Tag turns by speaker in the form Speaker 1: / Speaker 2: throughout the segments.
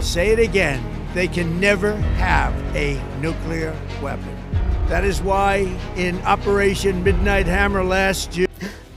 Speaker 1: say it again, they can never have a nuclear weapon. That is why in Operation Midnight Hammer last June,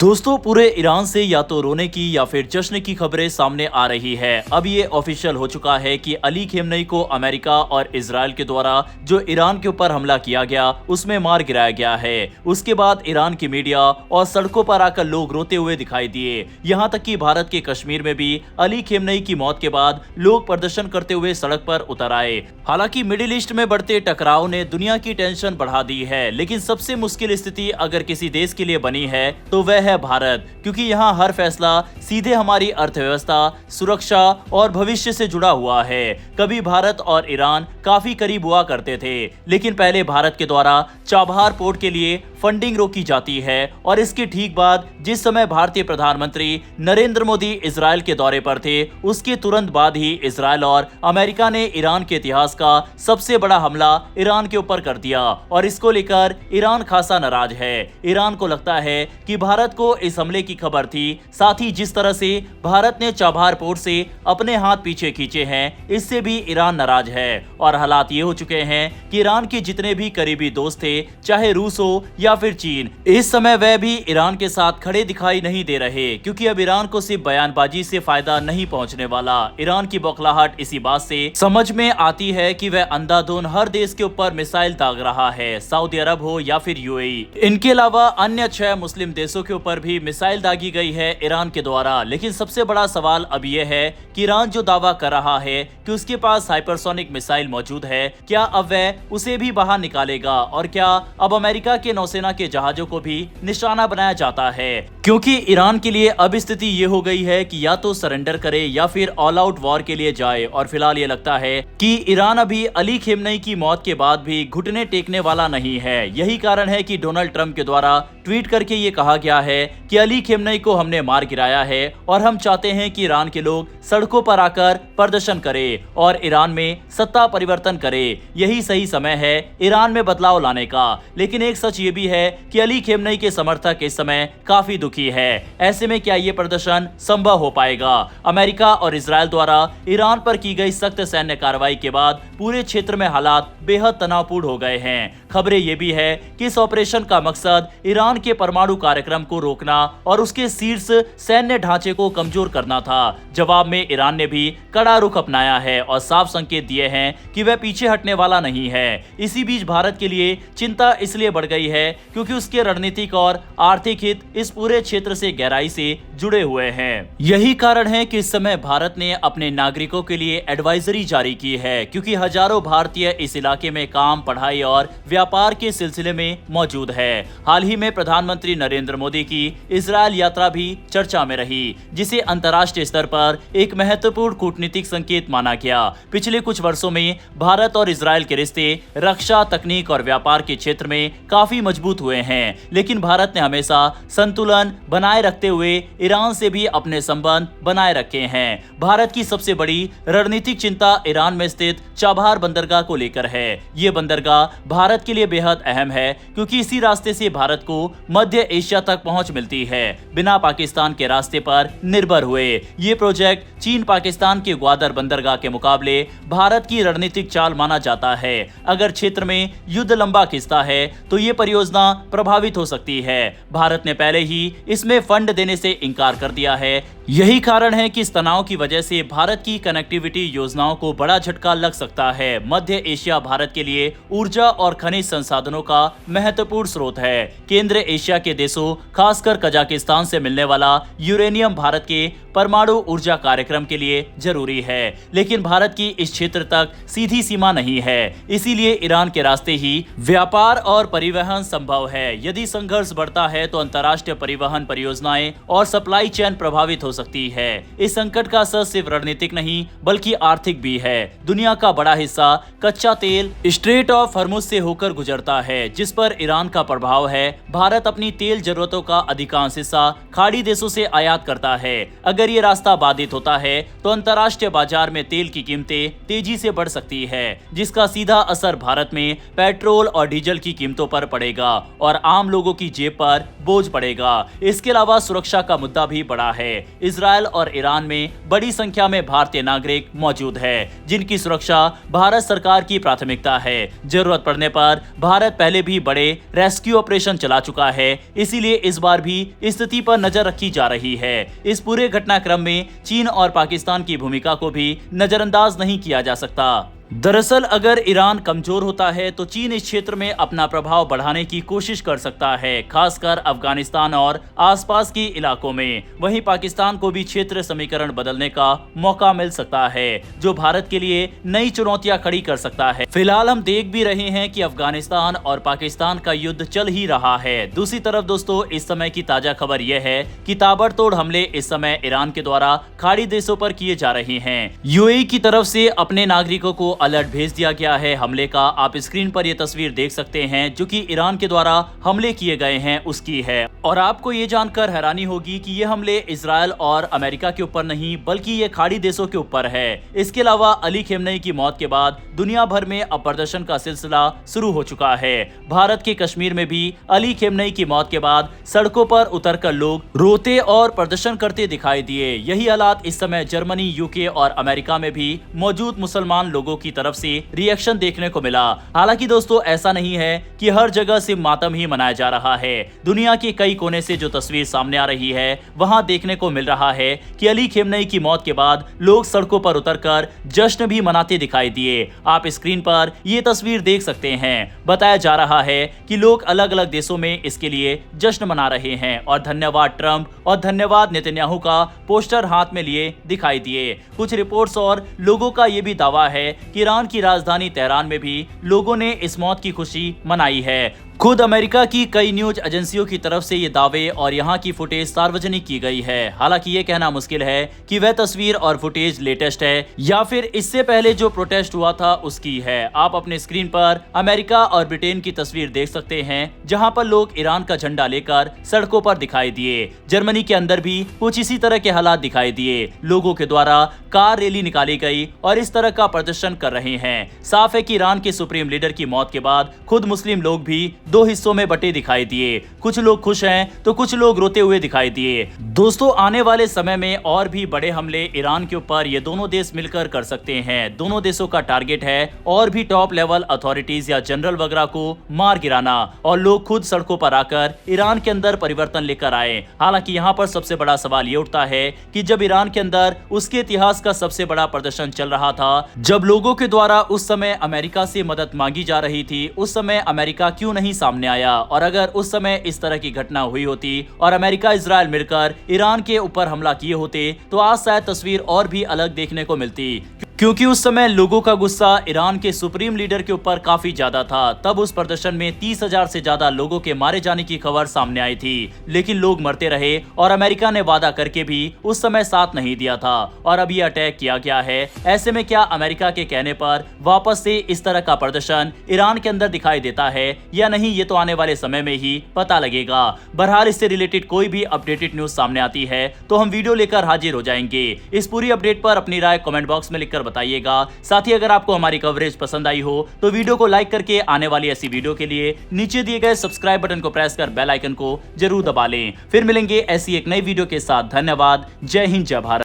Speaker 2: दोस्तों पूरे Iran से या तो रोने की या फिर जश्न की खबरें सामने आ रही है। अब ये ऑफिशियल हो चुका है कि अली खेमनेई को अमेरिका और इजराइल के द्वारा जो ईरान के ऊपर हमला किया गया उसमें मार गिराया गया है। उसके बाद ईरान की मीडिया और सड़कों पर आकर लोग रोते हुए दिखाई दिए। यहाँ तक कि भारत के कश्मीर में भी अली खेमनेई की मौत के बाद लोग प्रदर्शन करते हुए सड़क पर उतर आए। हालांकि मिडिल ईस्ट में बढ़ते टकराव ने दुनिया की टेंशन बढ़ा दी है, लेकिन सबसे मुश्किल स्थिति अगर किसी देश के लिए बनी है तो वह है भारत, क्योंकि यहाँ हर फैसला सीधे हमारी अर्थव्यवस्था, सुरक्षा और भविष्य से जुड़ा हुआ है। कभी भारत और ईरान काफी करीब हुआ करते थे, लेकिन पहले भारत के द्वारा चाबहार पोर्ट के लिए फंडिंग रोकी जाती है और इसके ठीक बाद जिस समय भारतीय प्रधानमंत्री नरेंद्र मोदी इजराइल के दौरे पर थे, उसके तुरंत बाद ही इजराइल और अमेरिका ने ईरान के इतिहास का सबसे बड़ा हमला ईरान के ऊपर कर दिया और इसको लेकर ईरान खासा नाराज है। ईरान को लगता है कि भारत को इस हमले की खबर थी, साथ ही जिस तरह से भारत ने चाबहार पोर्ट से अपने हाथ पीछे खींचे हैं, इससे भी ईरान नाराज है और हालात ये हो चुके हैं कि ईरान के जितने भी करीबी दोस्त थे, चाहे रूस हो या फिर चीन, इस समय वह भी ईरान के साथ खड़े दिखाई नहीं दे रहे, क्योंकि अब ईरान को सिर्फ बयानबाजी से फायदा नहीं पहुंचने वाला। ईरान की बौखलाहट इसी बात से समझ में आती है कि वह अंधाधुंध हर देश के ऊपर मिसाइल दाग रहा है, सऊदी अरब हो या फिर यूएई। इनके अलावा अन्य 6 मुस्लिम देशों के ऊपर भी मिसाइल दागी गई है ईरान के द्वारा। लेकिन सबसे बड़ा सवाल अब यह है कि ईरान जो दावा कर रहा है कि उसके पास हाइपरसोनिक मिसाइल मौजूद है, क्या अब वह उसे भी बाहर निकालेगा और क्या अब अमेरिका के नौसेना के जहाजों को भी निशाना बनाया जाता है? क्योंकि ईरान के लिए अब स्थिति ये हो गई है कि या तो सरेंडर करे या फिर ऑल आउट वॉर के लिए जाए और फिलहाल ये लगता है कि ईरान अभी अली खेमनेई की मौत के बाद भी घुटने टेकने वाला नहीं है। यही कारण है कि डोनाल्ड ट्रंप के द्वारा ट्वीट करके ये कहा गया है कि अली खेमनेई को हमने मार गिराया है और हम चाहते हैं कि ईरान के लोग सड़कों पर आकर प्रदर्शन करें और ईरान में सत्ता परिवर्तन करें। यही सही समय है ईरान में बदलाव लाने का। लेकिन एक सच ये भी है कि अली खेमनेई के समर्थक इस समय काफी दुखी है। ऐसे में क्या ये प्रदर्शन संभव हो पाएगा? अमेरिका और इजराइल द्वारा ईरान पर की गई सख्त सैन्य कार्रवाई के बाद पूरे क्षेत्र में हालात बेहद तनावपूर्ण हो गए हैं। खबरें ये भी है कि इस ऑपरेशन का मकसद ईरान के परमाणु कार्यक्रम को रोकना और उसके शीर्ष सैन्य ढांचे को कमजोर करना था। जवाब में ईरान ने भी कड़ा रुख अपनाया है और साफ संकेत दिए हैं कि वह पीछे हटने वाला नहीं है। इसी बीच भारत के लिए चिंता इसलिए बढ़ गई है क्योंकि उसके रणनीतिक और आर्थिक हित इस पूरे क्षेत्र से गहराई से जुड़े हुए हैं। यही कारण है कि इस समय भारत ने अपने नागरिकों के लिए एडवाइजरी जारी की है, क्योंकि हजारों भारतीय इस इलाके में काम, पढ़ाई और व्यापार के सिलसिले में मौजूद है। हाल ही में प्रधानमंत्री नरेंद्र मोदी की इजराइल यात्रा भी चर्चा में रही, जिसे अंतर्राष्ट्रीय स्तर पर एक महत्वपूर्ण कूटनीतिक संकेत माना गया। पिछले कुछ वर्षों में भारत और इजराइल के रिश्ते रक्षा, तकनीक और व्यापार के क्षेत्र में काफी मजबूत हुए हैं, लेकिन भारत ने हमेशा संतुलन बनाए रखते हुए ईरान से भी अपने संबंध बनाए रखे हैं। भारत की सबसे बड़ी रणनीतिक चिंता ईरान में स्थित चाबहार बंदरगाह को लेकर है। ये बंदरगाह भारत के लिए बेहद अहम है, क्योंकि इसी रास्ते से भारत को मध्य एशिया तक पहुंच मिलती है, बिना पाकिस्तान के रास्ते पर निर्भर हुए। ये प्रोजेक्ट चीन पाकिस्तान के ग्वादर बंदरगाह के मुकाबले भारत की रणनीतिक चाल माना जाता है। अगर क्षेत्र में युद्ध लंबा खिंचता है तो ये परियोजना प्रभावित हो सकती है। भारत ने पहले ही इसमें फंड देने से इनकार कर दिया है। यही कारण है कि इस तनाव की वजह से भारत की कनेक्टिविटी योजनाओं को बड़ा झटका लग सकता है। मध्य एशिया भारत के लिए ऊर्जा और खनिज संसाधनों का महत्वपूर्ण स्रोत है। केंद्र एशिया के देशों, खासकर कजाकिस्तान से मिलने वाला यूरेनियम भारत के परमाणु ऊर्जा कार्यक्रम के लिए जरूरी है, लेकिन भारत की इस क्षेत्र तक सीधी सीमा नहीं है। इसीलिए ईरान के रास्ते ही व्यापार और परिवहन संभव है। यदि संघर्ष बढ़ता है तो अंतर्राष्ट्रीय परिवहन परियोजनाएं और सप्लाई चेन प्रभावित हो सकती है। इस संकट का असर सिर्फ रणनीतिक नहीं बल्कि आर्थिक भी है। दुनिया का बड़ा हिस्सा कच्चा तेल स्ट्रेट ऑफ हॉर्मुज से होकर गुजरता है, जिस पर ईरान का प्रभाव है। भारत अपनी तेल जरूरतों का अधिकांश हिस्सा खाड़ी देशों से आयात करता है। अगर ये रास्ता बाधित होता है तो अंतर्राष्ट्रीय बाजार में तेल की कीमतें तेजी से बढ़ सकती है, जिसका सीधा असर भारत में पेट्रोल और डीजल की कीमतों पर पड़ेगा और आम लोगों की जेब पर बोझ पड़ेगा। इसके अलावा सुरक्षा का मुद्दा भी बड़ा है। इजरायल और ईरान में बड़ी संख्या में भारतीय नागरिक मौजूद है, जिनकी सुरक्षा भारत सरकार की प्राथमिकता है। जरूरत पड़ने पर भारत पहले भी बड़े रेस्क्यू ऑपरेशन चला चुका है, इसीलिए इस बार भी स्थिति पर नजर रखी जा रही है। इस पूरे घटनाक्रम में चीन और पाकिस्तान की भूमिका को भी नजरअंदाज नहीं किया जा सकता। दरअसल अगर ईरान कमजोर होता है तो चीन इस क्षेत्र में अपना प्रभाव बढ़ाने की कोशिश कर सकता है, खासकर अफगानिस्तान और आसपास के इलाकों में। वहीं पाकिस्तान को भी क्षेत्र समीकरण बदलने का मौका मिल सकता है, जो भारत के लिए नई चुनौतियां खड़ी कर सकता है। फिलहाल हम देख भी रहे हैं कि अफगानिस्तान और पाकिस्तान का युद्ध चल ही रहा है। दूसरी तरफ दोस्तों, इस समय की ताजा खबर यह है कि ताबड़तोड़ हमले इस समय ईरान के द्वारा खाड़ी देशों पर किए जा रहे हैं। यूएई की तरफ से अपने नागरिकों को अलर्ट भेज दिया गया है हमले का। आप स्क्रीन पर ये तस्वीर देख सकते हैं, जो कि ईरान के द्वारा हमले किए गए हैं उसकी है। और आपको ये जानकर हैरानी होगी कि ये हमले इजरायल और अमेरिका के ऊपर नहीं बल्कि ये खाड़ी देशों के ऊपर है। इसके अलावा अली खेमनेई की मौत के बाद दुनिया भर में अब प्रदर्शन का सिलसिला शुरू हो चुका है। भारत के कश्मीर में भी अली खेमनेई की मौत के बाद सड़कों पर उतरकर लोग रोते और प्रदर्शन करते दिखाई दिए। यही हालात इस समय जर्मनी, यूके और अमेरिका में भी मौजूद मुसलमान लोगों की तरफ से रिएक्शन देखने को मिला। हालांकि दोस्तों, ऐसा नहीं है कि हर जगह सिर्फ मातम ही मनाया जा रहा है। दुनिया के कई कोने से जो तस्वीर सामने आ रही है वहां देखने को मिल रहा है कि अली खेमनेई की मौत के बाद लोग सड़कों पर उतरकर जश्न भी मनाते दिखाई दिए। आप स्क्रीन पर ये तस्वीर देख सकते हैं। बताया जा रहा है कि लोग अलग अलग देशों में इसके लिए जश्न मना रहे हैं और धन्यवाद ट्रंप और धन्यवाद नेतन्याहू का पोस्टर हाथ में लिए दिखाई दिए। कुछ रिपोर्ट्स और लोगों का यह भी दावा है कि ईरान की राजधानी तेहरान में भी लोगों ने इस मौत की खुशी मनाई है। खुद अमेरिका की कई न्यूज एजेंसियों की तरफ से ये दावे और यहाँ की फुटेज सार्वजनिक की गई है। हालांकि ये कहना मुश्किल है कि वह तस्वीर और फुटेज लेटेस्ट है या फिर इससे पहले जो प्रोटेस्ट हुआ था उसकी है। आप अपने स्क्रीन पर अमेरिका और ब्रिटेन की तस्वीर देख सकते हैं, जहां पर लोग ईरान का झंडा लेकर सड़कों पर दिखाई दिए। जर्मनी के अंदर भी कुछ इसी तरह के हालात दिखाई दिए। लोगों के द्वारा कार रैली निकाली गई और इस तरह का प्रदर्शन कर रहे हैं। साफ है कि ईरान के सुप्रीम लीडर की मौत के बाद खुद मुस्लिम लोग भी दो हिस्सों में बटे दिखाई दिए। कुछ लोग खुश हैं तो कुछ लोग रोते हुए दिखाई दिए। दोस्तों, आने वाले समय में और भी बड़े हमले ईरान के ऊपर ये दोनों देश मिलकर कर सकते हैं। दोनों देशों का टारगेट है और भी टॉप लेवल अथॉरिटीज या जनरल वगैरह को मार गिराना और लोग खुद सड़कों पर आकर ईरान के अंदर परिवर्तन लेकर आए। हालांकि यहाँ पर सबसे बड़ा सवाल ये उठता है कि जब ईरान के अंदर उसके इतिहास का सबसे बड़ा प्रदर्शन चल रहा था, जब लोगों के द्वारा उस समय अमेरिका से मदद मांगी जा रही थी, उस समय अमेरिका क्यों नहीं सामने आया? और अगर उस समय इस तरह की घटना हुई होती और अमेरिका इजराइल मिलकर ईरान के ऊपर हमला किए होते तो आज शायद तस्वीर और भी अलग देखने को मिलती, क्योंकि उस समय लोगों का गुस्सा ईरान के सुप्रीम लीडर के ऊपर काफी ज्यादा था। तब उस प्रदर्शन में 30,000 से ज्यादा लोगों के मारे जाने की खबर सामने आई थी, लेकिन लोग मरते रहे और अमेरिका ने वादा करके भी उस समय साथ नहीं दिया था और अब ये अटैक किया गया है। ऐसे में क्या अमेरिका के कहने पर वापस से इस तरह का प्रदर्शन ईरान के अंदर दिखाई देता है या नहीं, ये तो आने वाले समय में ही पता लगेगा। बहरहाल इससे रिलेटेड कोई भी अपडेटेड न्यूज सामने आती है तो हम वीडियो लेकर हाजिर हो जाएंगे। इस पूरी अपडेट पर अपनी राय कमेंट बॉक्स में लिखकर बताइएगा। साथ ही अगर आपको हमारी कवरेज पसंद आई हो तो वीडियो को लाइक करके आने वाली ऐसी वीडियो के लिए नीचे दिए गए सब्सक्राइब बटन को प्रेस कर बेल आइकन को जरूर दबा लें। फिर मिलेंगे ऐसी एक नई वीडियो के साथ। धन्यवाद। जय हिंद, जय भारत।